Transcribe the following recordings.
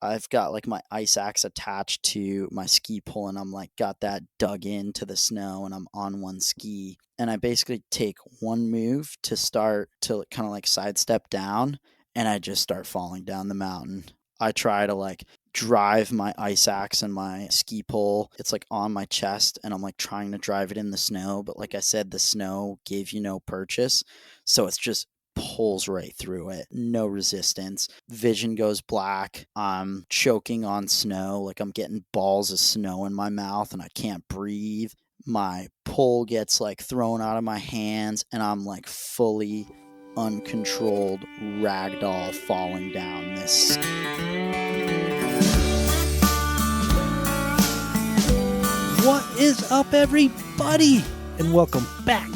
I've got like my ice axe attached to my ski pole, and I'm like got that dug into the snow, and I'm on one ski, and I basically take one move to start to kind of like sidestep down, and I just start falling down the mountain. I try to like drive my ice axe and my ski pole. It's like on my chest, and I'm like trying to drive it in the snow, but like I said, the snow gave you no purchase, so it's just pulls right through it. No resistance. Vision goes black. I'm choking on snow. Like I'm getting balls of snow in my mouth and I can't breathe. My pole gets like thrown out of my hands and I'm like fully uncontrolled ragdoll falling down this. What is up, everybody? And welcome back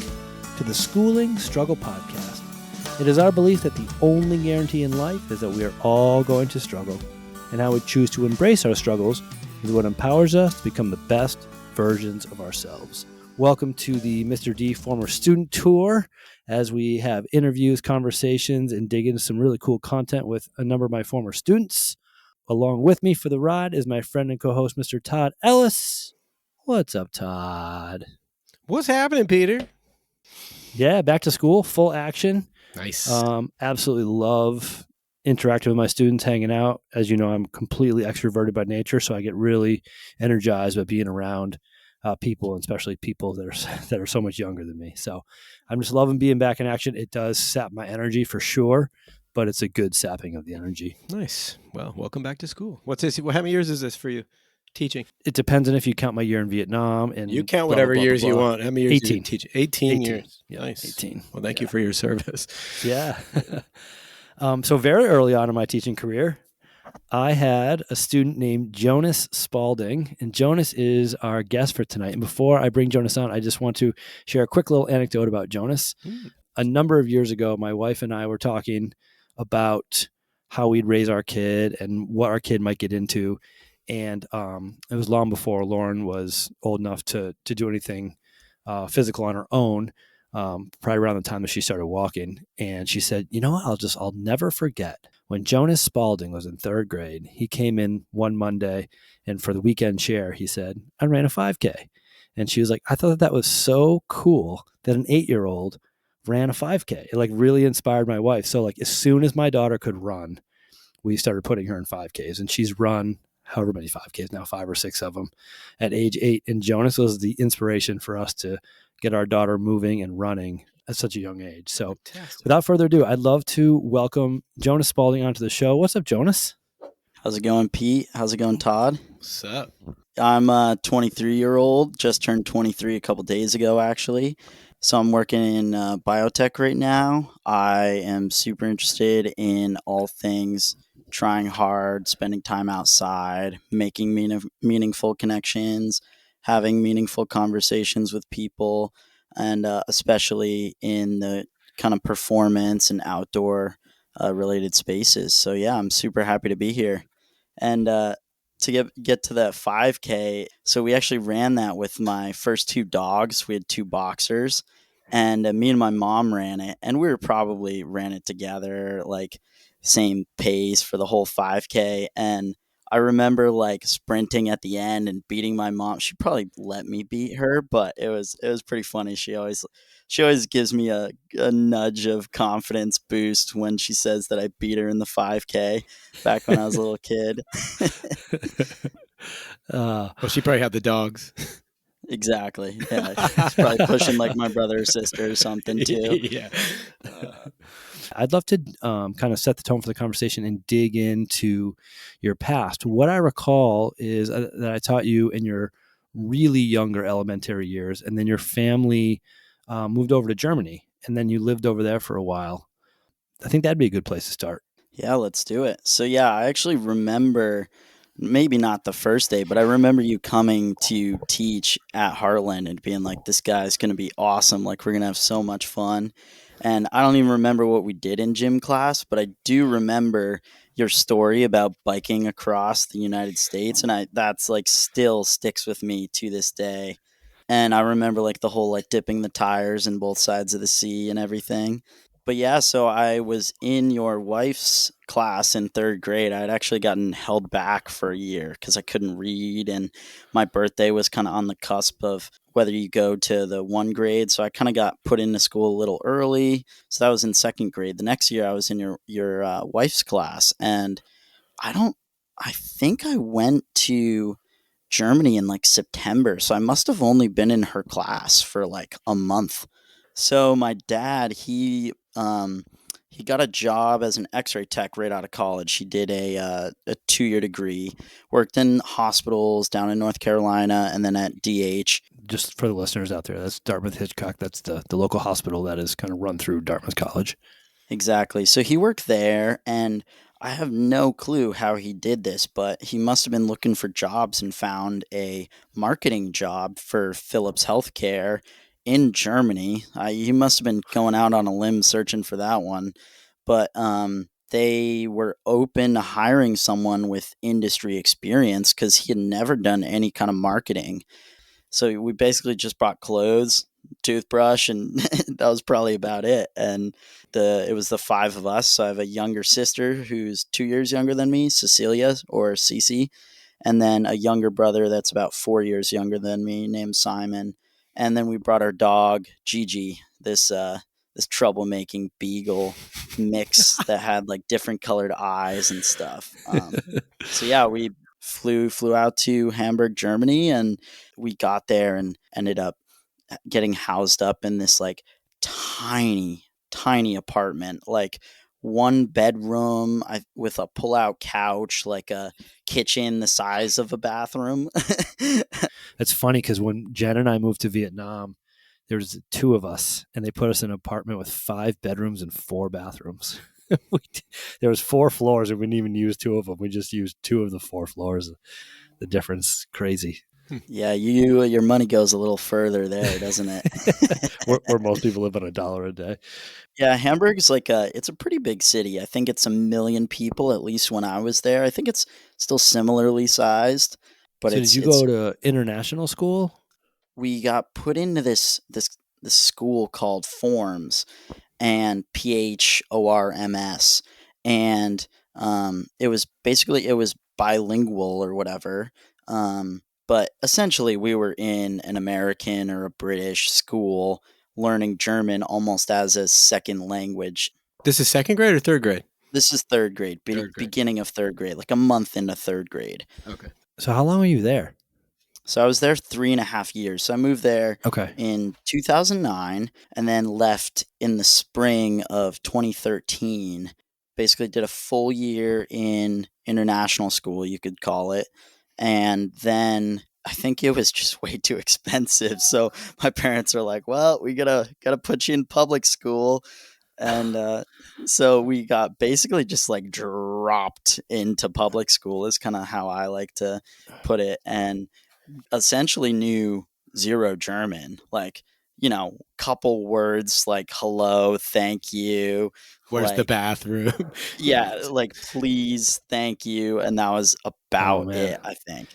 to the Schooling Struggle Podcast. It is our belief that the only guarantee in life is that we are all going to struggle, and how we choose to embrace our struggles is what empowers us to become the best versions of ourselves. Welcome to the Mr. D Former Student Tour, as we have interviews, conversations, and dig into some really cool content with a number of my former students. Along with me for the ride is my friend and co-host, Mr. Todd Ellis. What's up, Todd? What's happening, Peter? Yeah, back to school, full action. Nice. Absolutely love interacting with my students, hanging out. As you know, I'm completely extroverted by nature, so I get really energized by being around people, and especially people that are so much younger than me. So I'm just loving being back in action. It does sap my energy for sure, but it's a good sapping of the energy. Nice. Well, welcome back to school. What's this? How many years is this for you teaching? It depends on if you count my year in Vietnam. And you count whatever years you want. How many years 18. Did you teach? 18 years. Yeah, nice. 18. Well, thank you for your service. Yeah. So very early on in my teaching career, I had a student named Jonas Spaulding, and Jonas is our guest for tonight. And before I bring Jonas on, I just want to share a quick little anecdote about Jonas. A number of years ago, my wife and I were talking about how we'd raise our kid and what our kid might get into. And it was long before Lauren was old enough to do anything physical on her own, probably around the time that she started walking. And she said, you know what, I'll never forget when Jonas Spaulding was in third grade. He came in one Monday, and for the weekend share, he said, I ran a 5K. And she was like, I thought that was so cool that an 8-year-old ran a 5K. It like really inspired my wife. So like as soon as my daughter could run, we started putting her in 5Ks, and she's run however many 5Ks now, 5 or 6 of them at age 8. And Jonas was the inspiration for us to get our daughter moving and running at such a young age. So without further ado, I'd love to welcome Jonas Spaulding onto the show. What's up, Jonas? How's it going, Pete? How's it going, Todd? What's up? I'm a 23-year-old, just turned 23 a couple days ago, actually. So I'm working in biotech right now. I am super interested in all things trying hard, spending time outside, making meaningful connections, having meaningful conversations with people, and especially in the kind of performance and outdoor related spaces. So yeah, I'm super happy to be here. And to get to that 5K, so we actually ran that with my first 2 dogs. We had 2 boxers, and me and my mom ran it, and we probably ran it together, like same pace for the whole 5K. And I remember like sprinting at the end and beating my mom. She probably let me beat her, but it was pretty funny. She always gives me a nudge of confidence boost when she says that I beat her in the 5K back when I was a little kid. Well, she probably had the dogs. Exactly. Yeah, she's probably pushing like my brother or sister or something too. Yeah. I'd love to kind of set the tone for the conversation and dig into your past. What I recall is that I taught you in your really younger elementary years, and then your family moved over to Germany, and then you lived over there for a while. I think that'd be a good place to start. Yeah, let's do it. So yeah, I actually remember, maybe not the first day, but I remember you coming to teach at Heartland and being like, this guy's going to be awesome. Like, we're going to have so much fun. And I don't even remember what we did in gym class, but I do remember your story about biking across the United States. And that's like still sticks with me to this day. And I remember like the whole like dipping the tires in both sides of the sea and everything. But yeah, so I was in your wife's class in third grade. I had actually gotten held back for a year because I couldn't read, and my birthday was kind of on the cusp of whether you go to the one grade. So I kind of got put into school a little early. So that was in second grade. The next year, I was in your wife's class, and I don't. I think I went to Germany in like September, so I must have only been in her class for like a month. So my dad, he got a job as an X-ray tech right out of college. He did a 2 year degree, worked in hospitals down in North Carolina, and then at DH. Just for the listeners out there, that's Dartmouth Hitchcock. That's the local hospital that is kind of run through Dartmouth College. Exactly. So he worked there, and I have no clue how he did this, but he must have been looking for jobs and found a marketing job for Philips Healthcare in Germany. He must have been going out on a limb searching for that one, but they were open to hiring someone with industry experience because he had never done any kind of marketing. So we basically just brought clothes, toothbrush, and that was probably about it. And it was the five of us. So I have a younger sister who's 2 years younger than me, Cecilia or Cece, and then a younger brother that's about 4 years younger than me, named Simon. And then we brought our dog Gigi, this troublemaking beagle mix that had like different colored eyes and stuff. So yeah, we flew out to Hamburg, Germany, and we got there and ended up getting housed up in this like tiny apartment, like one bedroom with a pull-out couch, like a kitchen the size of a bathroom. It's funny because when Jen and I moved to Vietnam, there was two of us, and they put us in an apartment with 5 bedrooms and 4 bathrooms. There was 4 floors, and we didn't even use 2 of them. We just used 2 of the 4 floors. The difference, crazy. Yeah, your money goes a little further there, doesn't it? where most people live on $1 a day. Yeah, Hamburg's like it's a pretty big city. I think it's 1 million people, at least when I was there. I think it's still similarly sized, but So did you it's go to international school? we got put into this school called Forms, and PHORMS, and it was bilingual or whatever. But essentially, we were in an American or a British school learning German almost as a second language. This is second grade or third grade? This is third grade, Third grade. beginning of third grade, like a month into third grade. Okay. So how long were you there? So I was there 3.5 years. So I moved there Okay. in 2009 and then left in the spring of 2013. Basically, did a full year in international school, you could call it. And then I think it was just way too expensive. So my parents were like, well, we gotta put you in public school. And so we got basically just like dropped into public school, is kind of how I like to put it. And essentially knew zero German, like, couple words like hello, thank you, Where's the like, bathroom? yeah, like please, thank you. And that was Oh about man. it, I think.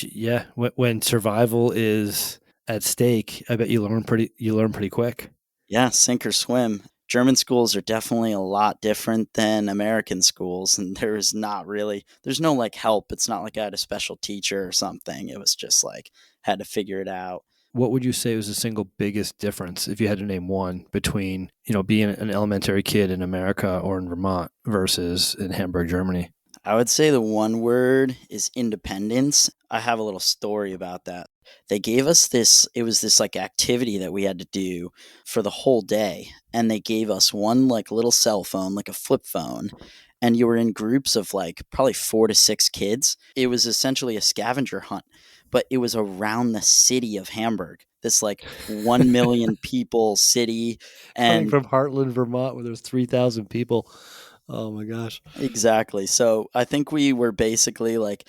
Yeah. When survival is at stake, I bet you learn pretty quick. Yeah, sink or swim. German schools are definitely a lot different than American schools, and there's no like help. It's not like I had a special teacher or something. It was just like had to figure it out. What would you say was the single biggest difference, if you had to name one, between being an elementary kid in America or in Vermont versus in Hamburg, Germany? I would say the one word is independence. I have a little story about that. They gave us it was this like activity that we had to do for the whole day. And they gave us one like little cell phone, like a flip phone. And you were in groups of like probably 4 to 6 kids. It was essentially a scavenger hunt, but it was around the city of Hamburg, this like 1 million people city. Coming And from Heartland, Vermont, where there's 3,000 people. Oh my gosh. exactly. So I think we were basically like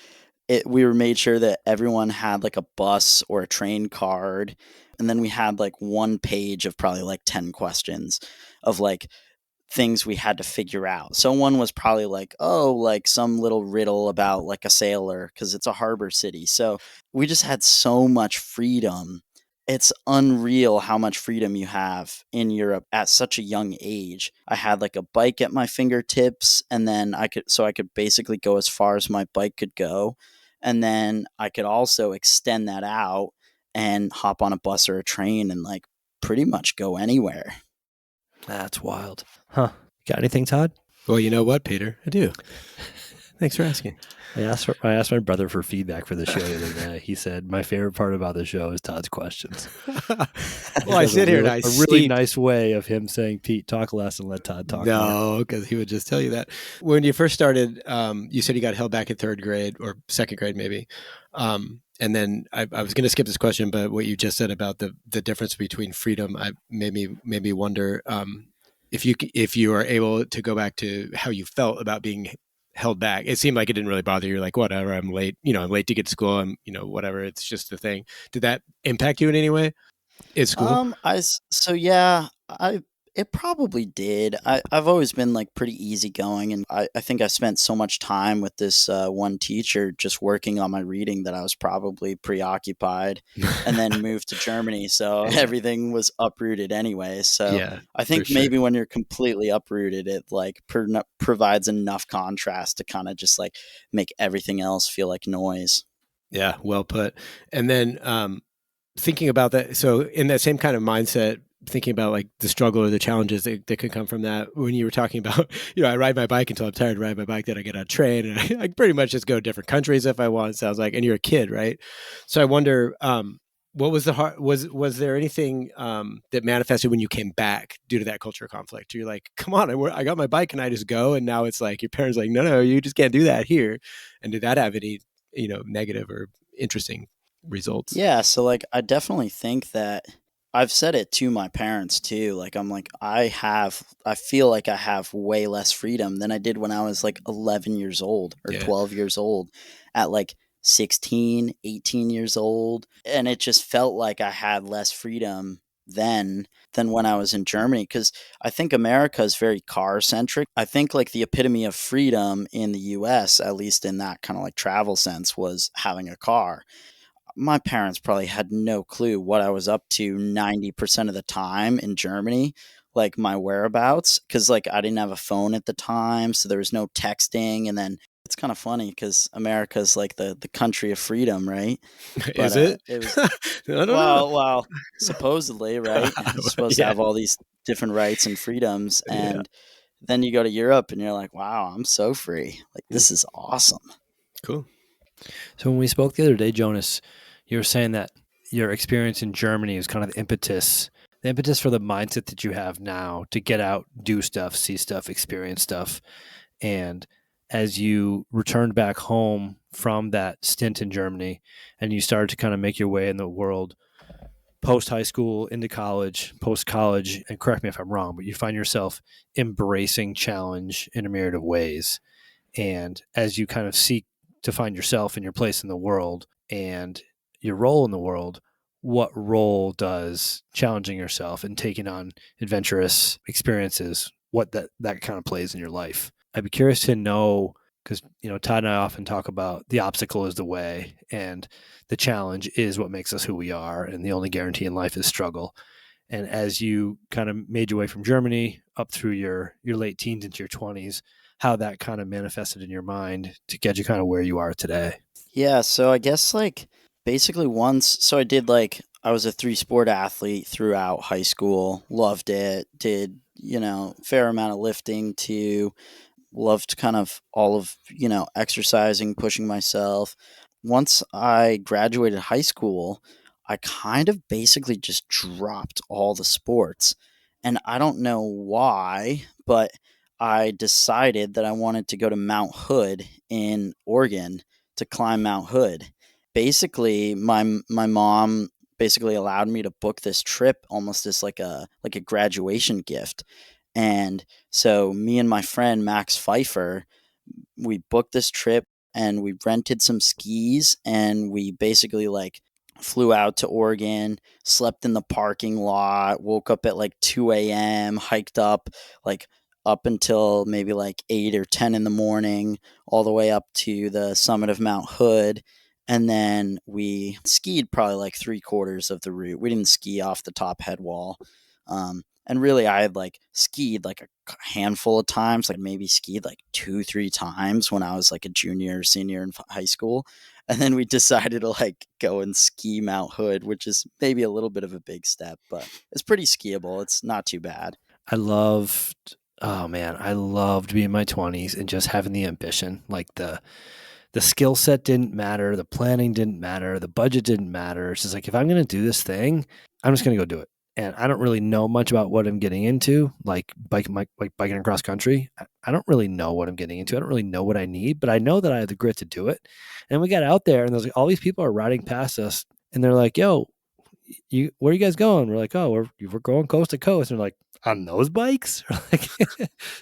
we were made sure that everyone had like a bus or a train card, and then we had like one page of probably like 10 questions of like things we had to figure out. So one was probably like, oh, like some little riddle about like a sailor because it's a harbor city. So we just had so much freedom It's unreal how much freedom you have in Europe at such a young age. I had like a bike at my fingertips, and then I could basically go as far as my bike could go. And then I could also extend that out and hop on a bus or a train and like pretty much go anywhere. That's wild. Huh. Got anything, Todd? Well, you know what, Peter? I do. Thanks for asking. I asked my brother for feedback for the show the other day. He said my favorite part about the show is Todd's questions. Well, I sit here and I a really nice way of him saying, "Pete, talk less and let Todd talk more." No, because he would just tell you that. When you first started, you said you got held back in third grade or second grade, maybe. And then I was going to skip this question, but what you just said about the difference between freedom, made me wonder if you are able to go back to how you felt about being held back. It seemed like it didn't really bother you. Like, whatever, I'm late. I'm late to get to school. Whatever. It's just the thing. Did that impact you in any way at school? So yeah, it probably did. I've always been like pretty easygoing, and I think I spent so much time with this one teacher just working on my reading that I was probably preoccupied, and then moved to Germany, so Yeah. everything was uprooted anyway. So Yeah, I think for maybe sure. when you're completely uprooted, it like provides enough contrast to kind of just like make everything else feel like noise. Yeah, well put. And then thinking about that, so in that same kind of mindset, thinking about like the struggle or the challenges that could come from that, when you were talking about, I ride my bike until I'm tired to ride my bike, then I get on a train and I pretty much just go to different countries if I want, sounds like, and you're a kid, right? So I wonder, what was the hard, was there anything that manifested when you came back due to that culture conflict? You're like, come on, I got my bike and I just go, and now it's like your parents are like, no, you just can't do that here. And did that have any, negative or interesting results? Yeah, so like I definitely think that I've said it to my parents too. Like I'm like I feel like I have way less freedom than I did when I was like 11 years old or Yeah. 12 years old at like 16, 18 years old, and it just felt like I had less freedom then than when I was in Germany cuz I think America is very car centric. I think like the epitome of freedom in the US, at least in that kind of like travel sense, was having a car. My parents probably had no clue what I was up to 90% of the time in Germany, like my whereabouts, because like I didn't have a phone at the time, so there was no texting. And then it's kind of funny because America's like the country of freedom, right? But Is it? it was I don't know. well, supposedly, right? You're supposed to Yeah. have all these different rights and freedoms, Yeah. and then you go to Europe and you're like, wow, I'm so free. Like Mm, this is awesome. cool. So when we spoke the other day, Jonas, you were saying that your experience in Germany is kind of the impetus for the mindset that you have now to get out, do stuff, see stuff, experience stuff. And as you returned back home from that stint in Germany and you started to kind of make your way in the world post high school into college, post college, and correct me if I'm wrong, but you find yourself embracing challenge in a myriad of ways. And as you kind of seek to find yourself and your place in the world and your role in the world, what role does challenging yourself and taking on adventurous experiences, what that kind of plays in your life? I'd be curious to know because Todd and I often talk about the obstacle is the way and the challenge is what makes us who we are, and the only guarantee in life is struggle. And as you kind of made your way from Germany up through your late teens into your 20s, how that kind of manifested in your mind to get you kind of where you are today. Yeah, so I guess like basically I was a three sport athlete throughout high school, loved it, did, fair amount of lifting too, loved kind of all of, exercising, pushing myself. Once I graduated high school, I kind of basically just dropped all the sports. And I don't know why, but I decided that I wanted to go to Mount Hood in Oregon to climb Mount Hood. Basically, my mom basically allowed me to book this trip almost as like a graduation gift. And so me and my friend Max Pfeiffer, we booked this trip and we rented some skis and we basically like flew out to Oregon, slept in the parking lot, woke up at like 2 a.m., hiked like up until maybe like 8 or 10 in the morning, all the way up to the summit of Mount Hood. And then we skied probably like 3/4 of the route. We didn't ski off the top head wall. And really, I had like skied like a handful of times, like maybe skied like 2, 3 times when I was like a junior or senior in high school. And then we decided to like go and ski Mount Hood, which is maybe a little bit of a big step, but it's pretty skiable. It's not too bad. I loved, oh man, I loved being in my 20s and just having the ambition. Like the skill set didn't matter, the planning didn't matter, the budget didn't matter. It's just like, if I'm going to do this thing, I'm just going to go do it. And I don't really know much about what I'm getting into, like biking across country. I don't really know what I'm getting into. I don't really know what I need, but I know that I have the grit to do it. And we got out there, and there's like all these people are riding past us, and they're like, "Yo, where are you guys going?" We're like, "Oh, we're going coast to coast." And they're like, "On those bikes?" We're like,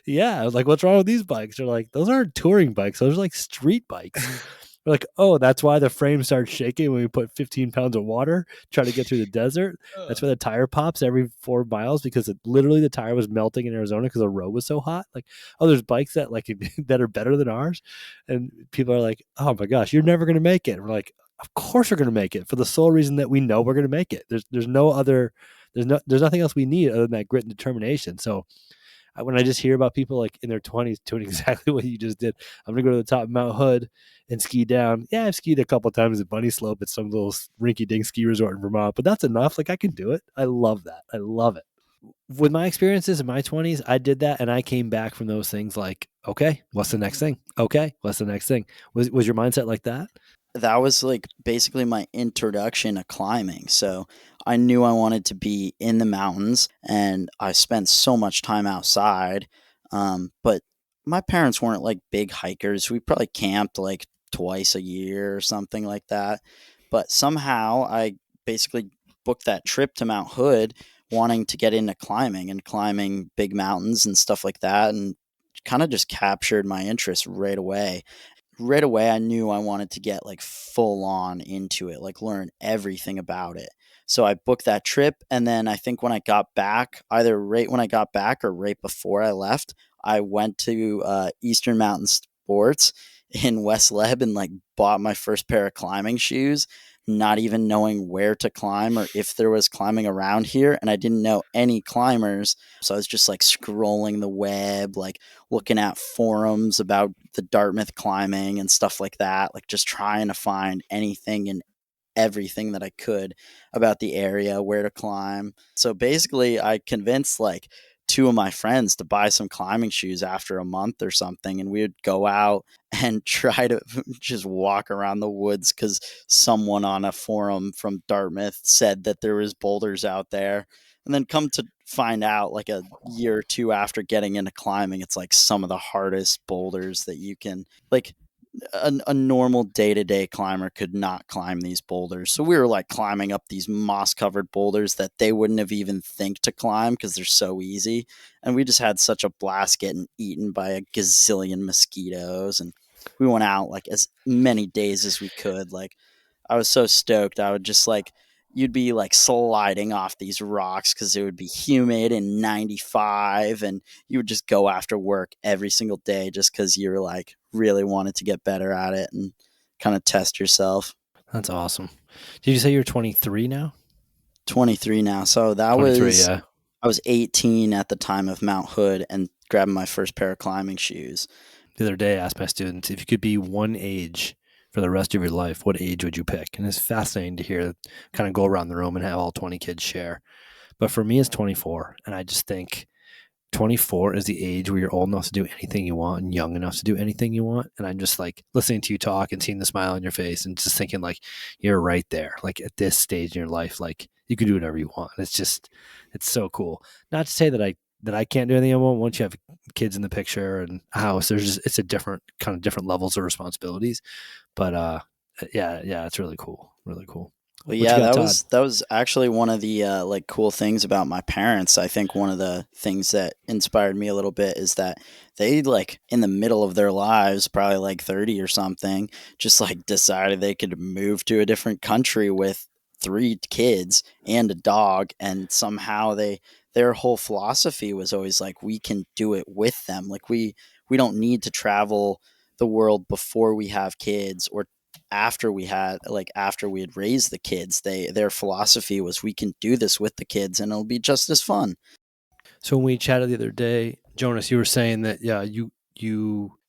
"Yeah." I was like, "What's wrong with these bikes?" They're like, "Those aren't touring bikes. Those are like street bikes." We're like, "Oh, that's why the frame starts shaking when we put 15 pounds of water try to get through the desert. That's why the tire pops every 4 miles, because literally the tire was melting in Arizona because the road was so hot." Like, oh, there's bikes that like that are better than ours, and people are like, "Oh my gosh, you're never gonna make it." And we're like, "Of course we're gonna make it, for the sole reason that we know we're gonna make it. There's no other, there's nothing else we need other than that grit and determination." So when I just hear about people like in their 20s doing exactly what you just did, I'm gonna go to the top of Mount Hood and ski down. Yeah, I've skied a couple times at Bunny Slope at some little rinky-dink ski resort in Vermont, but that's enough. Like, I can do it. I love that. I love it. With my experiences in my 20s, I did that, and I came back from those things like, okay, what's the next thing? Okay, what's the next thing? Was your mindset like that? That was like basically my introduction to climbing. So I knew I wanted to be in the mountains, and I spent so much time outside. But my parents weren't like big hikers. We probably camped like twice a year or something like that. But somehow I basically booked that trip to Mount Hood wanting to get into climbing and climbing big mountains and stuff like that. And kind of just captured my interest right away. I knew I wanted to get like full on into it, like learn everything about it. So I booked that trip, and then I think when I got back, either right when I got back or right before I left, I went to Eastern Mountain Sports in West Leb and like bought my first pair of climbing shoes, not even knowing where to climb or if there was climbing around here, and I didn't know any climbers. So I was just like scrolling the web, like looking at forums about the Dartmouth climbing and stuff like that, like just trying to find anything and everything that I could about the area, where to climb. So basically, I convinced like two of my friends to buy some climbing shoes after a month or something, and we would go out and try to just walk around the woods because someone on a forum from Dartmouth said that there was boulders out there. And then come to find out like a year or two after getting into climbing, it's like some of the hardest boulders that you can like a normal day-to-day climber could not climb these boulders. So we were like climbing up these moss-covered boulders that they wouldn't have even think to climb because they're so easy. And we just had such a blast getting eaten by a gazillion mosquitoes. And we went out like as many days as we could. Like I was so stoked. I would just like you'd be like sliding off these rocks because it would be humid and 95, and you would just go after work every single day just because you were like really wanted to get better at it and kind of test yourself. That's awesome. Did you say you're 23 now? 23 now. So that 23, was, yeah. I was 18 at the time of Mount Hood and grabbing my first pair of climbing shoes. The other day, I asked my students, if you could be one age for the rest of your life, what age would you pick? And it's fascinating to hear, kind of go around the room and have all 20 kids share. But for me, it's 24. And I just think 24 is the age where you're old enough to do anything you want and young enough to do anything you want. And I'm just like listening to you talk and seeing the smile on your face and just thinking like, you're right there. Like at this stage in your life, like you can do whatever you want. It's so cool. Not to say that I can't do anything I want once you have kids in the picture and a house. It's a different kind of different levels of responsibilities. But yeah, it's really cool. Really cool. Well, What you yeah, got, that Todd? was actually one of the like cool things about my parents. I think one of the things that inspired me a little bit is that they like in the middle of their lives, probably like 30 or something, just like decided they could move to a different country with 3 kids and a dog, and somehow their whole philosophy was always like we can do it with them. Like we don't need to travel the world before we have kids or after we had raised the kids. Their philosophy was, we can do this with the kids and it'll be just as fun. So when we chatted the other day, Jonas, you were saying that you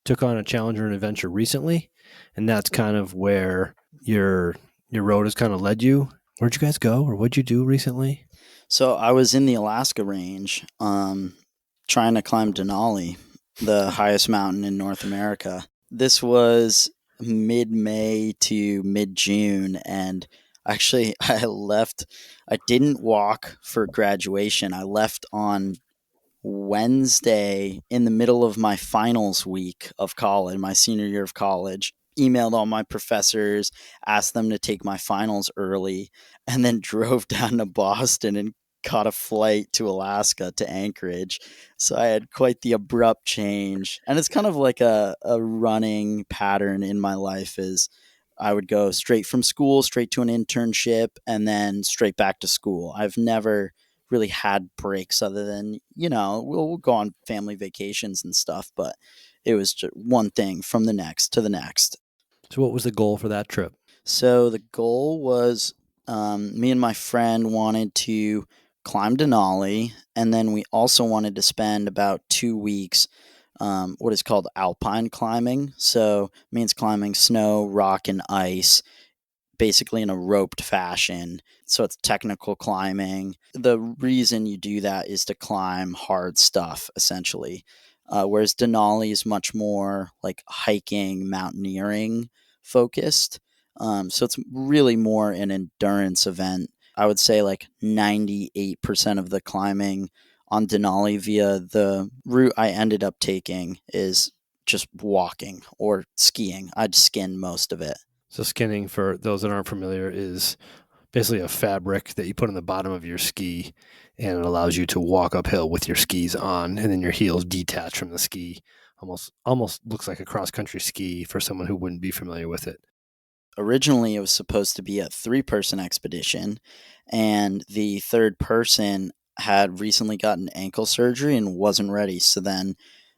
took on a challenge or an adventure recently, and that's kind of where your road has kind of led you. Where'd you guys go, or what'd you do recently? So I was in the Alaska range, trying to climb Denali, the highest mountain in North America. This was mid-May to mid-June, and actually I didn't walk for graduation. I left on Wednesday in the middle of my finals week of college, my senior year of college. Emailed all my professors, asked them to take my finals early, and then drove down to Boston and caught a flight to Alaska to Anchorage. So I had quite the abrupt change. And it's kind of like a running pattern in my life is I would go straight from school, straight to an internship, and then straight back to school. I've never really had breaks other than, we'll go on family vacations and stuff, but it was just one thing from the next to the next. So what was the goal for that trip? So the goal was, me and my friend wanted to climb Denali, and then we also wanted to spend about 2 weeks what is called alpine climbing. So it means climbing snow, rock, and ice, basically in a roped fashion. So it's technical climbing. The reason you do that is to climb hard stuff, essentially. Whereas Denali is much more like hiking, mountaineering focused. So it's really more an endurance event. I would say like 98% of the climbing on Denali via the route I ended up taking is just walking or skiing. I'd skin most of it. So skinning, for those that aren't familiar, is basically a fabric that you put on the bottom of your ski, and it allows you to walk uphill with your skis on, and then your heels detach from the ski. Almost looks like a cross-country ski for someone who wouldn't be familiar with it. Originally, it was supposed to be a 3-person expedition, and the third person had recently gotten ankle surgery and wasn't ready. So then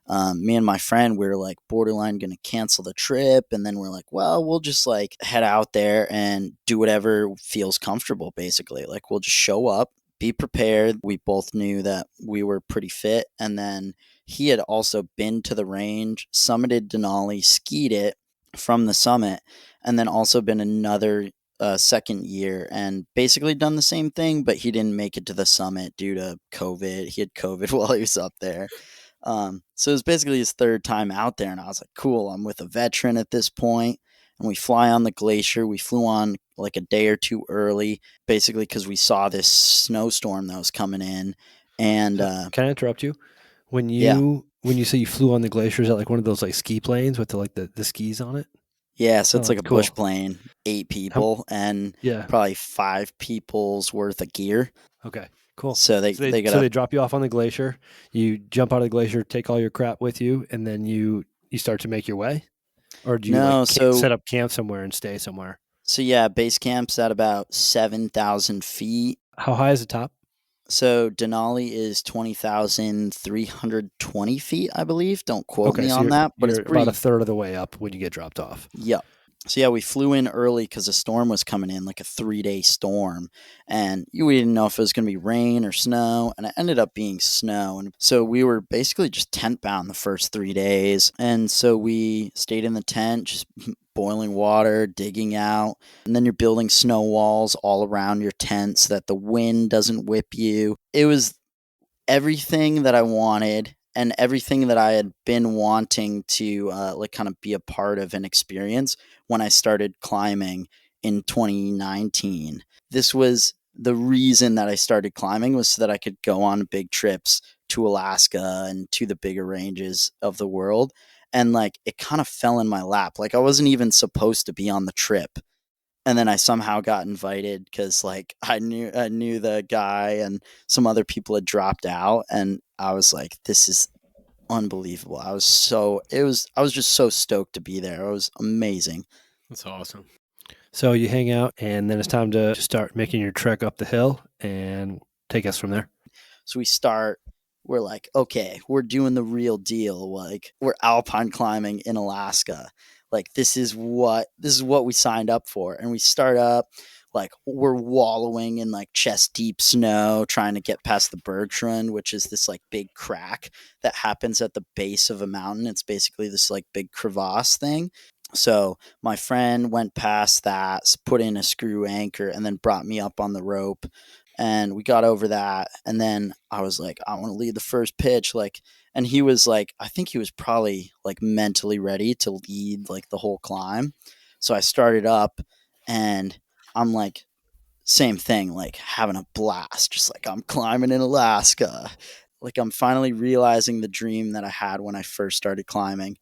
me and my friend, we were like borderline going to cancel the trip. And then we're like, well, we'll just like head out there and do whatever feels comfortable, basically. Like, we'll just show up, be prepared. We both knew that we were pretty fit. And then he had also been to the range, summited Denali, skied it from the summit, and then also been another second year and basically done the same thing, but he didn't make it to the summit due to COVID. He had COVID while he was up there. So it was basically his third time out there, and I was like, cool, I'm with a veteran at this point. And we fly on the glacier. We flew on like a day or two early, basically because we saw this snowstorm that was coming in. And Can I interrupt you? When yeah, you say you flew on the glacier, is that like one of those like ski planes with the skis on it? yeah. So Oh, it's like that's a bush cool. plane, 8 How, people, and yeah. probably 5 people's worth of gear. Okay. Cool. So they So they got they drop you off on the glacier. You jump out of the glacier, take all your crap with you, and then you start to make your way, or do you like no. set up camp somewhere and stay somewhere? So yeah, base camp's at about 7,000 feet. How high is the top? So Denali is 20,320 feet, I believe. Don't quote Okay, me so on that, but it's you're about a pretty. third of the way up when you get dropped off. Yep. So yeah, we flew in early because a storm was coming in, like a 3-day storm, and we didn't know if it was going to be rain or snow, and it ended up being snow. And so we were basically just tent bound the first 3 days, and so we stayed in the tent, just boiling water, digging out, and then you're building snow walls all around your tent so that the wind doesn't whip you. It was everything that I wanted and everything that I had been wanting to like kind of be a part of and experience when I started climbing in 2019. This was the reason that I started climbing, was so that I could go on big trips to Alaska and to the bigger ranges of the world. And like it kind of fell in my lap. Like I wasn't even supposed to be on the trip, and then I somehow got invited because like I knew the guy and some other people had dropped out, and I was like, this is unbelievable. I was just so stoked to be there. It was amazing. That's awesome. So you hang out, and then it's time to start making your trek up the hill, and take us from there. So we're like, okay, we're doing the real deal. Like we're alpine climbing in Alaska. Like this is what we signed up for. And we start up, like we're wallowing in like chest deep snow trying to get past the Bergschrund, which is this like big crack that happens at the base of a mountain. It's basically this like big crevasse thing. So my friend went past that, put in a screw anchor, and then brought me up on the rope. And we got over that. And then I was like, I want to lead the first pitch. Like, and he was like, I think he was probably like mentally ready to lead like the whole climb. So I started up and I'm like, same thing, like having a blast, just like I'm climbing in Alaska. Like I'm finally realizing the dream that I had when I first started climbing.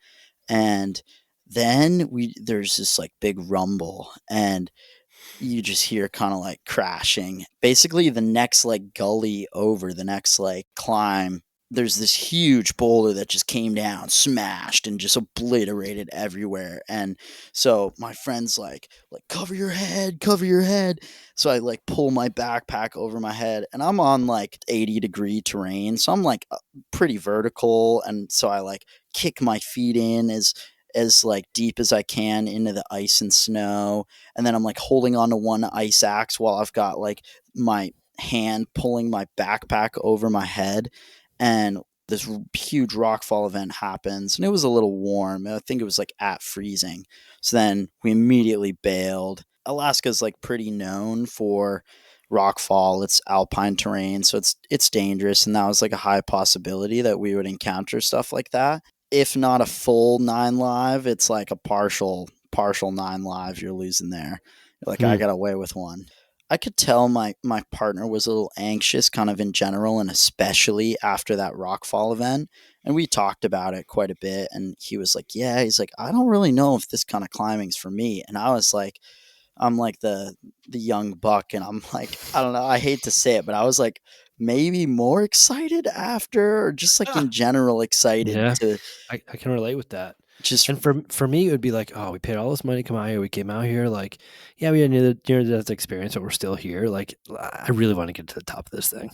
And then there's this like big rumble and you just hear kind of like crashing. Basically, the next like gully over, the next like climb, there's this huge boulder that just came down, smashed, and just obliterated everywhere. And so my friend's like cover your head, cover your head. So I like pull my backpack over my head, and I'm on like 80-degree terrain, so I'm like pretty vertical, and so I like kick my feet in as like deep as I can into the ice and snow, and then I'm like holding on to one ice axe while I've got like my hand pulling my backpack over my head. And this huge rockfall event happens, and it was a little warm. I think it was like at freezing. So then we immediately bailed. Alaska's like pretty known for rockfall. It's alpine terrain, so it's dangerous, and that was like a high possibility that we would encounter stuff like that. If not a full 9 live, it's like a partial 9 live you're losing there. Like I Hmm. got away with one. I could tell my partner was a little anxious kind of in general, and especially after that rockfall event. And we talked about it quite a bit, and he was like, yeah, he's like, I don't really know if this kind of climbing's for me. And I was like, I'm like the young buck, and I'm like, I don't know, I hate to say it, but I was like maybe more excited after, or just like in general excited Yeah, to I can relate with that. just And for me, it would be like, oh, we paid all this money to come out here. We came out here, like, yeah, we had near death experience, but we're still here. Like, I really want to get to the top of this thing.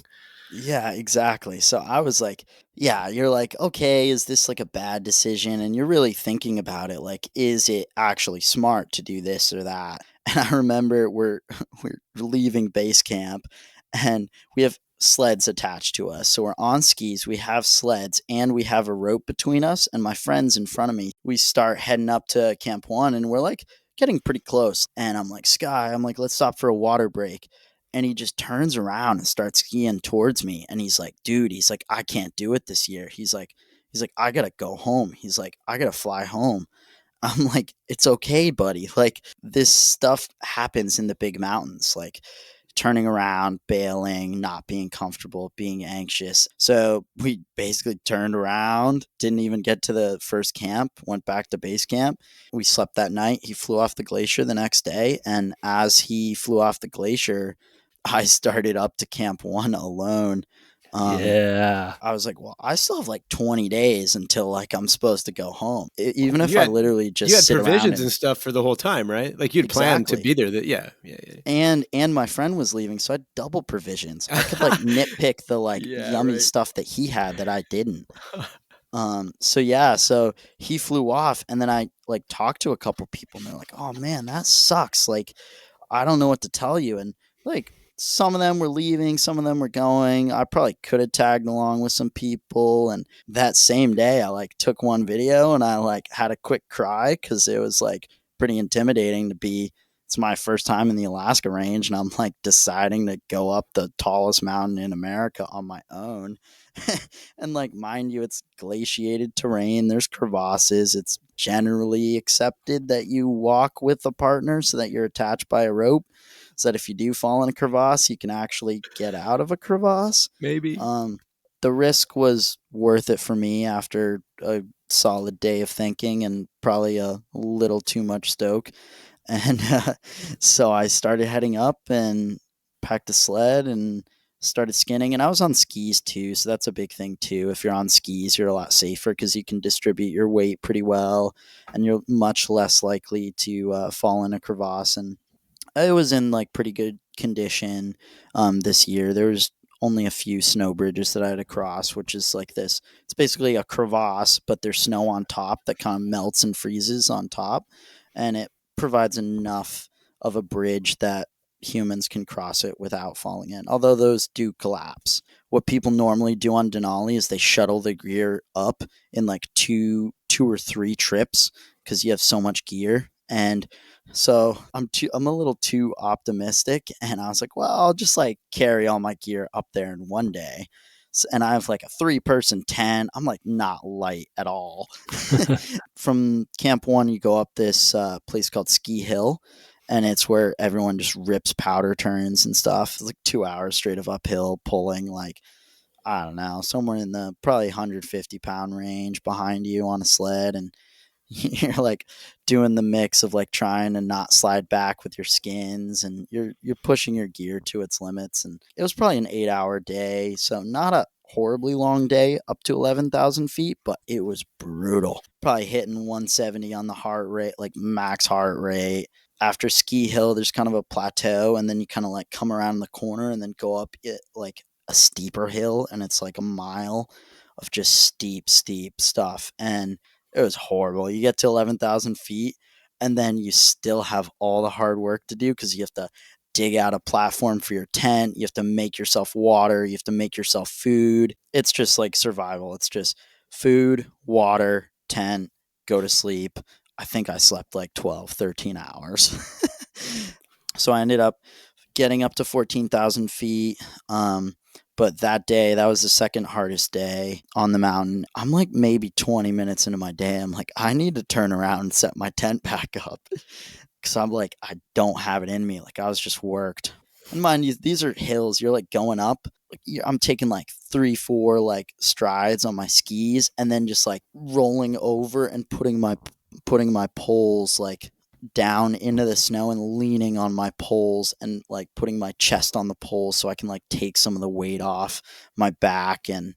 yeah, exactly. So I was like, yeah, you're like, okay, is this like a bad decision? And you're really thinking about it, like, is it actually smart to do this or that? And I remember we're leaving base camp, and we have sleds attached to us. So we're on skis, we have sleds, and we have a rope between us and my friends in front of me. We start heading up to Camp One, and we're like getting pretty close. And I'm like, Sky, I'm like, let's stop for a water break. And he just turns around and starts skiing towards me. And he's like, dude, he's like, I can't do it this year. He's like, I gotta go home. He's like, I gotta fly home. I'm like, it's okay, buddy. Like, this stuff happens in the big mountains. Like, turning around, bailing, not being comfortable, being anxious. So we basically turned around, didn't even get to the first camp, went back to base camp. We slept that night. He flew off the glacier the next day. And as he flew off the glacier, I started up to Camp One alone. Um, Yeah. I was like, well, I still have like 20 days until like I'm supposed to go home. Even if You I had literally you just had sit around provisions and and stuff for the whole time, right? Like you'd planned to exactly. be there. That yeah, yeah, yeah. And my friend was leaving, so I had double provisions. I could like nitpick the like Yeah, yummy right. stuff that he had that I didn't. So yeah, so he flew off, and then I like talked to a couple people, and they're like, "Oh man, that sucks. Like, I don't know what to tell you." And like some of them were leaving, some of them were going. I probably could have tagged along with some people. And that same day, I like took one video and I like had a quick cry because it was like pretty intimidating to be. It's my first time in the Alaska range, and I'm like deciding to go up the tallest mountain in America on my own. And like, mind you, it's glaciated terrain, there's crevasses, it's generally accepted that you walk with a partner so that you're attached by a rope, so that if you do fall in a crevasse you can actually get out of a crevasse. Maybe. um, the risk was worth it for me after a solid day of thinking and probably a little too much stoke. And so I started heading up and packed a sled and started skinning. And I was on skis too, so that's a big thing too. If you're on skis, you're a lot safer because you can distribute your weight pretty well, and you're much less likely to fall in a crevasse. And it was in like pretty good condition this year. There was only a few snow bridges that I had to cross, which is like this. It's basically a crevasse, but there's snow on top that kind of melts and freezes on top. And it provides enough of a bridge that humans can cross it without falling in, although those do collapse. What people normally do on Denali is they shuttle the gear up in like two or three trips because you have so much gear. And so I'm a little too optimistic, and I was like, well, I'll just like carry all my gear up there in one day. And I have like a 3-person tent. I'm like not light at all. From Camp 1, you go up this place called Ski Hill, and it's where everyone just rips powder turns and stuff. It's like 2 hours straight of uphill pulling, like, I don't know, somewhere in the probably 150-pound range behind you on a sled. And you're like doing the mix of like trying to not slide back with your skins, and you're pushing your gear to its limits. And it was probably an 8-hour day, so not a horribly long day up to 11,000 feet, but it was brutal. Probably hitting 170 on the heart rate, like max heart rate. After Ski Hill, there's kind of a plateau, and then you kind of like come around the corner and then go up it like a steeper hill, and it's like a mile of just steep stuff. And it was horrible. You get to 11,000 feet, and then you still have all the hard work to do because you have to dig out a platform for your tent. You have to make yourself water. You have to make yourself food. It's just like survival. It's just food, water, tent, go to sleep. I think I slept like 12, 13 hours. So I ended up getting up to 14,000 feet. But that day, that was the second hardest day on the mountain. I'm like maybe 20 minutes into my day. I'm like, I need to turn around and set my tent back up because I'm like, I don't have it in me. Like, I was just worked. And mind you, these are hills. You're like going up. Like, I'm taking like 3, 4 like strides on my skis, and then just like rolling over and putting my poles like down into the snow and leaning on my poles and like putting my chest on the poles so I can like take some of the weight off my back. And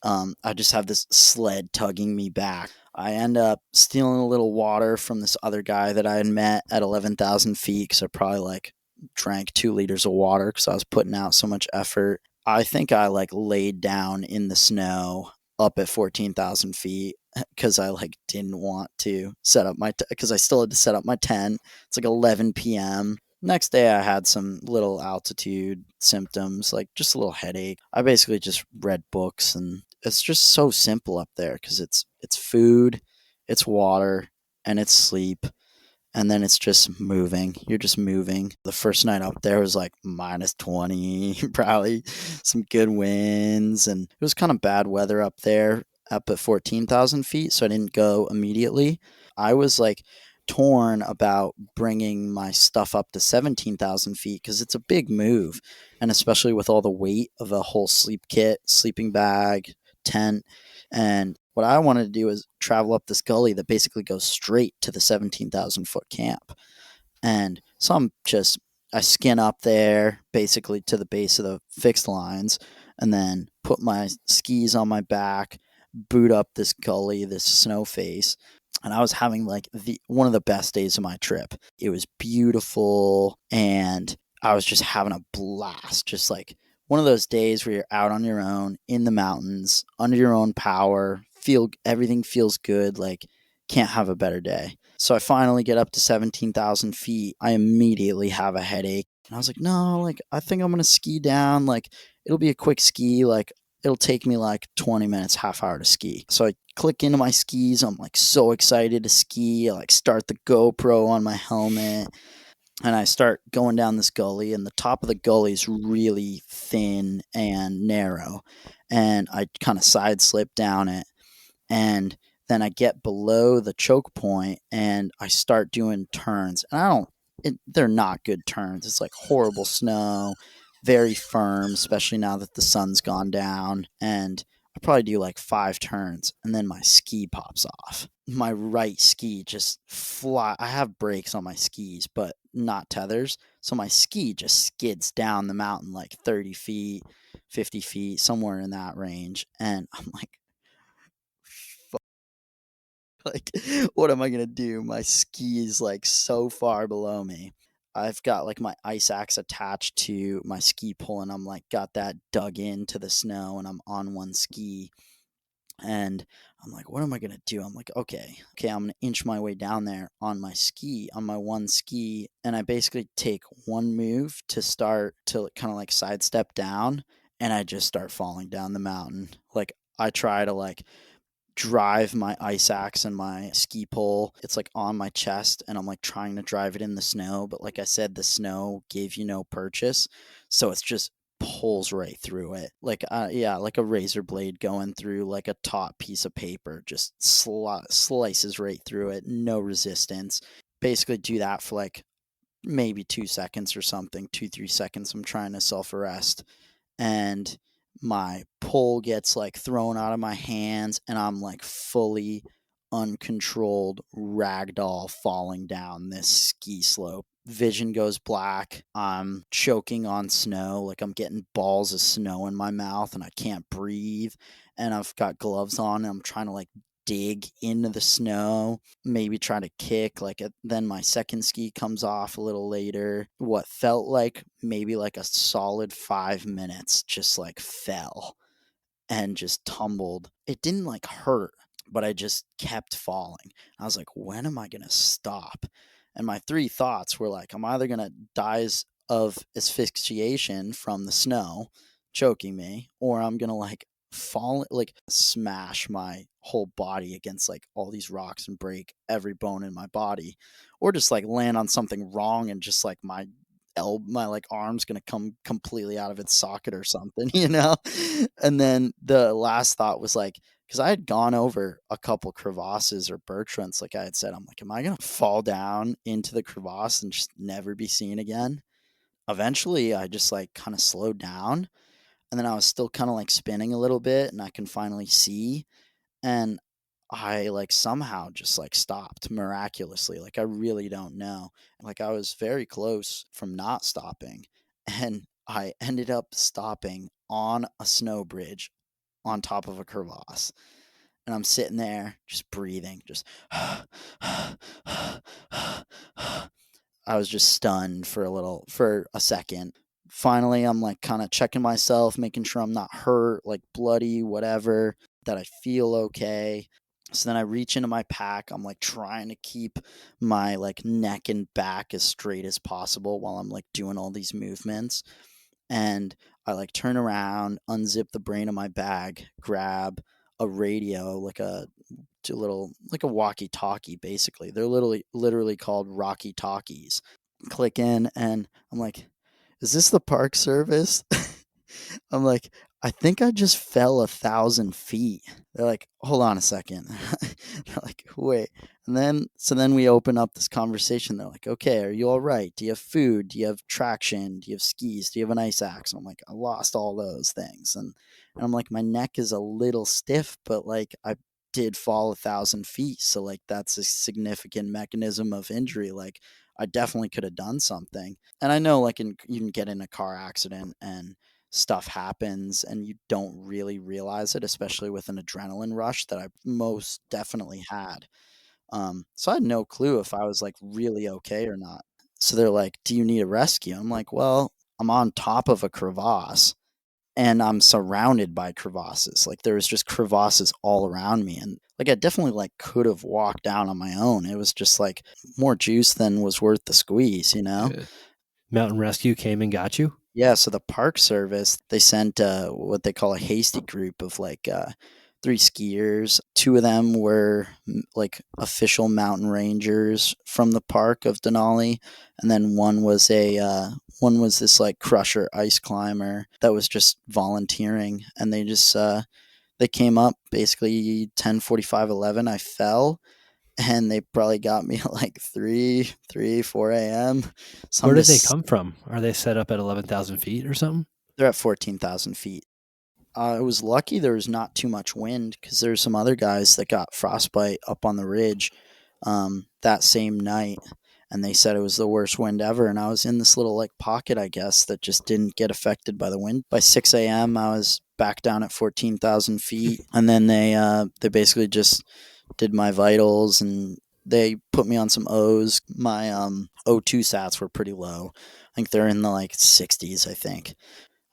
I just have this sled tugging me back. I end up stealing a little water from this other guy that I had met at 11,000 feet because I probably like drank 2 liters of water because I was putting out so much effort. I think I like laid down in the snow up at 14,000 feet because I like didn't want to set up because I still had to set up my tent. It's like 11 p.m. Next day, I had some little altitude symptoms, like just a little headache. I basically just read books, and it's just so simple up there because it's food, it's water, and it's sleep. And then it's just moving. You're just moving. The first night up there was like minus 20, probably some good winds. And it was kind of bad weather up there up at 14,000 feet. So I didn't go immediately. I was like torn about bringing my stuff up to 17,000 feet because it's a big move. And especially with all the weight of a whole sleep kit, sleeping bag, tent. And what I wanted to do is travel up this gully that basically goes straight to the 17,000 foot camp. And so I skin up there basically to the base of the fixed lines, and then put my skis on my back, boot up this gully, this snow face. And I was having like one of the best days of my trip. It was beautiful, and I was just having a blast, just like one of those days where you're out on your own in the mountains under your own power, everything feels good, like can't have a better day. So I finally get up to 17,000 feet. I immediately have a headache, and I was like, no, like I think I'm going to ski down. Like it'll be a quick ski. Like it'll take me like 20 minutes, half hour to ski. So I click into my skis. I'm like so excited to ski. I like start the GoPro on my helmet, and I start going down this gully, and the top of the gully is really thin and narrow, and I kind of side slip down it, and then I get below the choke point, and I start doing turns, and they're not good turns. It's like horrible snow, very firm, especially now that the sun's gone down, and I probably do like 5 turns, and then my ski pops off. My right ski just fly. I have brakes on my skis, but not tethers. So my ski just skids down the mountain like 30 feet, 50 feet, somewhere in that range. And I'm like, like, what am I going to do? My ski is like so far below me. I've got like my ice axe attached to my ski pole, and I'm like got that dug into the snow, and I'm on one ski, and I'm like, what am I gonna do? I'm like, okay, I'm gonna inch my way down there on my ski, on my one ski, and I basically take one move to start to kind of like sidestep down, and I just start falling down the mountain. Like I try to like drive my ice axe and my ski pole. It's like on my chest, and I'm like trying to drive it in the snow, but like I said, the snow gave you no purchase, so it's just pulls right through it. Like yeah, like a razor blade going through like a taut piece of paper, just slices right through it, no resistance. Basically do that for like maybe 2 seconds or something, 2 3 seconds. I'm trying to self arrest, and my pole gets like thrown out of my hands, and I'm like fully uncontrolled ragdoll falling down this ski slope. Vision goes black. I'm choking on snow, like I'm getting balls of snow in my mouth, and I can't breathe. And I've got gloves on, and I'm trying to like dig into the snow, maybe try to kick. Then my second ski comes off a little later. What felt like maybe like a solid 5 minutes just like fell and just tumbled. It didn't like hurt, but I just kept falling. I was like, when am I going to stop? And my three thoughts were like, I'm either going to die of asphyxiation from the snow choking me, or I'm going to like fall, like smash my whole body against like all these rocks and break every bone in my body, or just like land on something wrong and just like my like arm's gonna come completely out of its socket or something, you know? And then the last thought was like, because I had gone over a couple crevasses or bergschrunds, like I had said, I'm like, am I gonna fall down into the crevasse and just never be seen again? Eventually, I just like kind of slowed down, and then I was still kind of like spinning a little bit, and I can finally see, and I like somehow just like stopped miraculously. Like I really don't know. Like I was very close from not stopping, and I ended up stopping on a snow bridge on top of a crevasse. And I'm sitting there just breathing, just I was just stunned for a second. Finally, I'm like kind of checking myself, making sure I'm not hurt, like bloody, whatever, that I feel okay. So then I reach into my pack. I'm like trying to keep my like neck and back as straight as possible while I'm like doing all these movements. And I like turn around, unzip the brain of my bag, grab a radio, like a little like a walkie talkie basically. They're literally called Rocky Talkies. Click in, and I'm like, is this the park service? I'm like, I think I just fell 1,000 feet. They're like, hold on a second. They're like, wait. And then we open up this conversation. They're like, okay, are you all right? Do you have food? Do you have traction? Do you have skis? Do you have an ice axe? And I'm like, I lost all those things. And I'm like, my neck is a little stiff, but like I did fall 1,000 feet. So like that's a significant mechanism of injury. Like I definitely could have done something. And I know like you can get in a car accident and stuff happens and you don't really realize it, especially with an adrenaline rush that I most definitely had. So I had no clue if I was like really okay or not. So they're like, do you need a rescue? I'm like, well, I'm on top of a crevasse and I'm surrounded by crevasses. Like there was just crevasses all around me. And like I definitely like could have walked down on my own. It was just like more juice than was worth the squeeze, you know? Yeah. Mountain Rescue came and got you? Yeah, so the Park Service, they sent what they call a hasty group of like three skiers. Two of them were like official mountain rangers from the park of Denali, and then one was this like crusher ice climber that was just volunteering, and they came up basically 10:45, 11. I fell, and they probably got me at like 4 a.m. So Where I'm did they just come from? Are they set up at 11,000 feet or something? they're at 14,000 feet. I was lucky there was not too much wind because there's some other guys that got frostbite up on the ridge that same night, and they said it was the worst wind ever. And I was in this little like pocket, I guess, that just didn't get affected by the wind. By 6 a.m., I was back down at 14,000 feet, and then they basically just did my vitals and they put me on some O's. My O2 sats were pretty low. I think they're in the like 60s. I think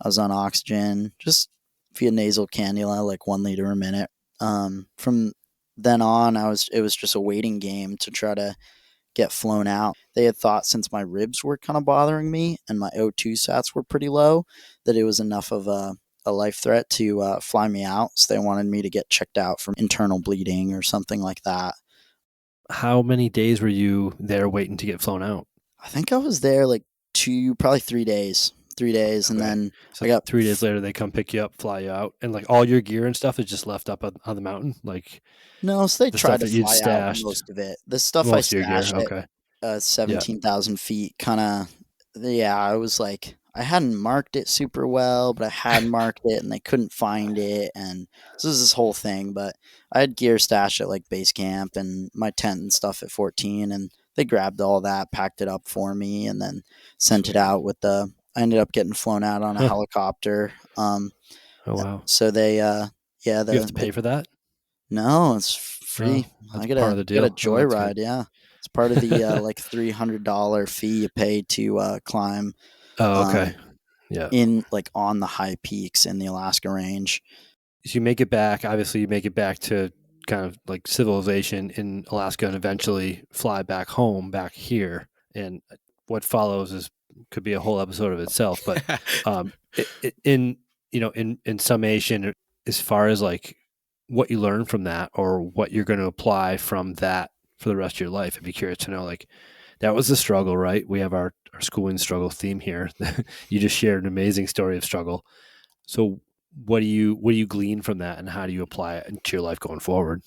I was on oxygen just via nasal cannula, like 1 liter a minute. From then on, it was just a waiting game to try to get flown out. They had thought since my ribs were kind of bothering me and my O2 sats were pretty low that it was enough of a life threat to fly me out. So they wanted me to get checked out for internal bleeding or something like that. How many days were you there waiting to get flown out? I think I was there like probably 3 days. 3 days, and Okay. then So I got 3 days later, they come pick you up, fly you out, and like all your gear and stuff is just left up on the mountain, like no. So they the tried stuff to that you'd fly out stashed, most of it. The stuff I most of your gear. stashed at Okay. Yeah. 17,000 feet, kind of. Yeah, I was like, I hadn't marked it super well, but I had marked it, and they couldn't find it, and so this is this whole thing. But I had gear stashed at like base camp and my tent and stuff at 14, and they grabbed all that, packed it up for me, and then sent it Sweet. out with the. I ended up getting flown out on a Huh. helicopter. Oh wow. So they, yeah, You have to pay for that? no, it's Oh, free. that's part of the Get a deal. Oh, that's good. joyride. Yeah, it's part of the like $300 fee you pay to climb Oh, okay. um, Yeah. in like on the high peaks in the Alaska range. So you make it back. Obviously, you make it back to kind of like civilization in Alaska, and eventually fly back home, back here. And what follows is could be a whole episode of itself. But in in summation, as far as like what you learn from that, or what you're going to apply from that for the rest of your life, I'd be curious to know. Like that was the struggle, right? We have our schooling struggle theme here. You just shared an amazing story of struggle. So what do you glean from that, and how do you apply it into your life going forward?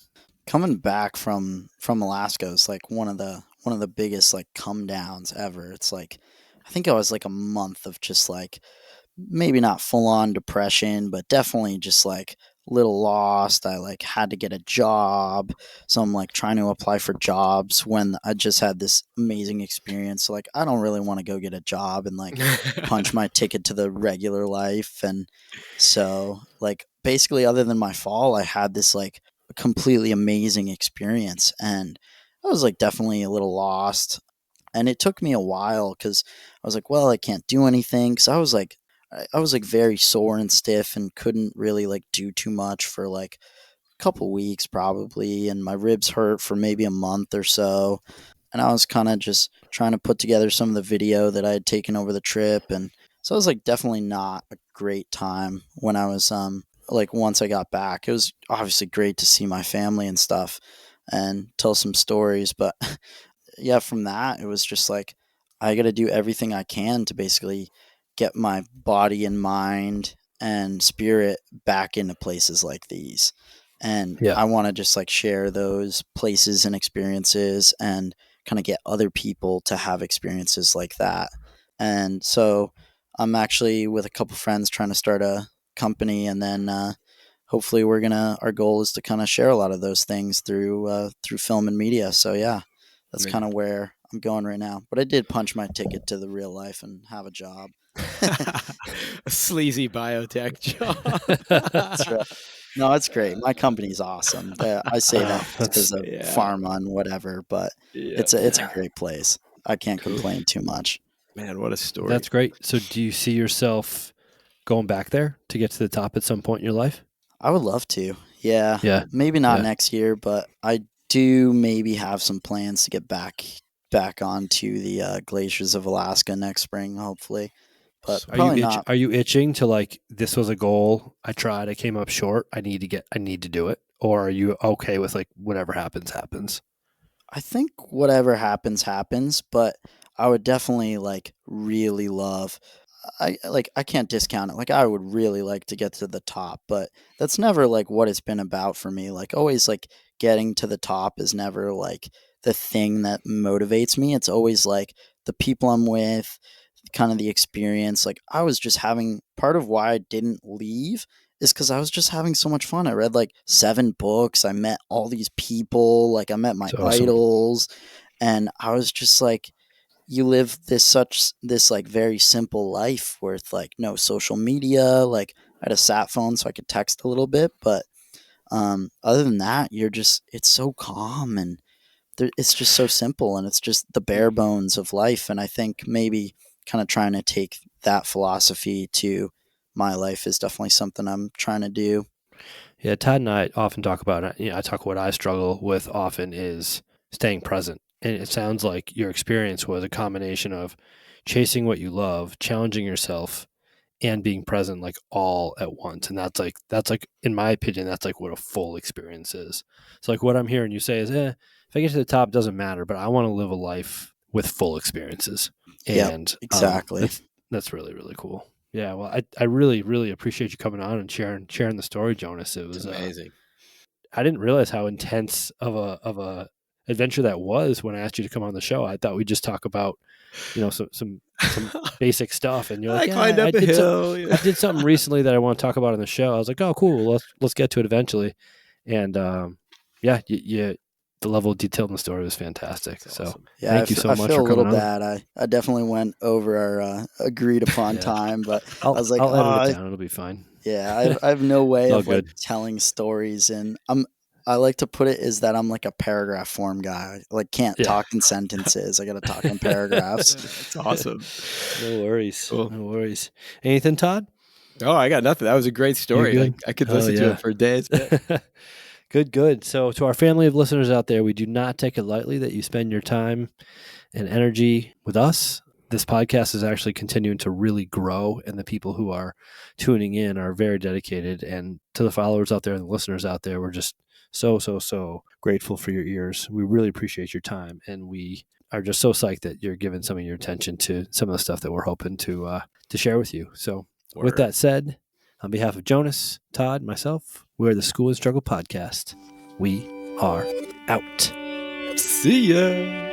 Coming back from Alaska is like one of the biggest like come downs ever. It's like I think I was like a month of just like maybe not full on depression, but definitely just like little lost. I like had to get a job. So I'm like trying to apply for jobs when I just had this amazing experience. So like I don't really want to go get a job and like punch my ticket to the regular life. And so like basically other than my fall, I had this like completely amazing experience and I was like definitely a little lost. And it took me a while because I was like, well, I can't do anything. Because I was like very sore and stiff and couldn't really like do too much for like a couple weeks probably. And my ribs hurt for maybe a month or so. And I was kind of just trying to put together some of the video that I had taken over the trip. And so it was like definitely not a great time when I was, like once I got back. It was obviously great to see my family and stuff and tell some stories. But yeah, from that, it was just like I got to do everything I can to basically get my body and mind and spirit back into places like these. And Yeah. I want to just like share those places and experiences and kind of get other people to have experiences like that. And so I'm actually with a couple friends trying to start a company and then hopefully our goal is to kind of share a lot of those things through film and media. So yeah, that's kind Amazing. of where I'm going right now. But I did punch my ticket to the real life and have a job. A sleazy biotech That's right. job. No, it's great. My company's awesome. I say that Oh, just because that's of Yeah. pharma and whatever, but Yeah. it's a yeah, great place. I can't Cool. complain too much. Man, what a story. that's great. So do you see yourself going back there to get to the top at some point in your life? I would love to. Yeah, Yeah. maybe not Yeah. next year, but I do maybe have some plans to get back onto the glaciers of Alaska next spring, hopefully. But Are you probably not. are you itching to like this was a goal I tried, I came up short, I need to do it, or are you okay with like whatever happens happens? I think whatever happens happens, but I would definitely like really love I can't discount it. Like I would really like to get to the top, but that's never like what it's been about for me. Like always like getting to the top is never like the thing that motivates me. It's always like the people I'm with, kind of the experience. Like I was just having part of why I didn't leave is because I was just having so much fun. I read like 7 books. I met all these people. Like I met my It's awesome. idols, and I was just like, you live this like very simple life with like no social media. Like I had a sat phone so I could text a little bit, but other than that, you're just it's so calm and it's just so simple, and it's just the bare bones of life. And I think maybe kind of trying to take that philosophy to my life is definitely something I'm trying to do. Yeah, Todd and I often talk about it. I talk what I struggle with often is staying present. And it sounds like your experience was a combination of chasing what you love, challenging yourself, and being present like all at once. And that's like in my opinion, that's like what a full experience is. So like what I'm hearing you say is, if I get to the top, it doesn't matter, but I want to live a life with full experiences. Yep, And exactly. that's really, really cool. Yeah, well, I really, really appreciate you coming on and sharing the story, Jonas. It was amazing. I didn't realize how intense of a adventure that was when I asked you to come on the show. I thought we'd just talk about, some basic stuff, and you're like, I climbed up a hill. I did something recently that I want to talk about on the show. I was like, oh, cool. Let's get to it eventually. And the level of detail in the story was fantastic. That's so awesome. Yeah, thank you so much I feel for a little coming on. bad. I definitely went over our agreed upon Yeah. time, but I I'll was like, edit it down. It'll be fine. yeah, I have no way All of like good. telling stories, and I like to put it is that I'm like a paragraph form guy. Like can't Yeah. talk in sentences. I got to talk in paragraphs. That's awesome. No worries. Cool. No worries. Anything, Todd? Oh, I got nothing. That was a great story. You're good? I could listen to it for days. Good. So to our family of listeners out there, we do not take it lightly that you spend your time and energy with us. This podcast is actually continuing to really grow, and the people who are tuning in are very dedicated. And to the followers out there and the listeners out there, we're just so grateful for your ears. We really appreciate your time, and we are just so psyched that you're giving some of your attention to some of the stuff that we're hoping to share with you. So with that said, on behalf of Jonas, Todd, myself, we're the School and Struggle Podcast. We are out. See ya.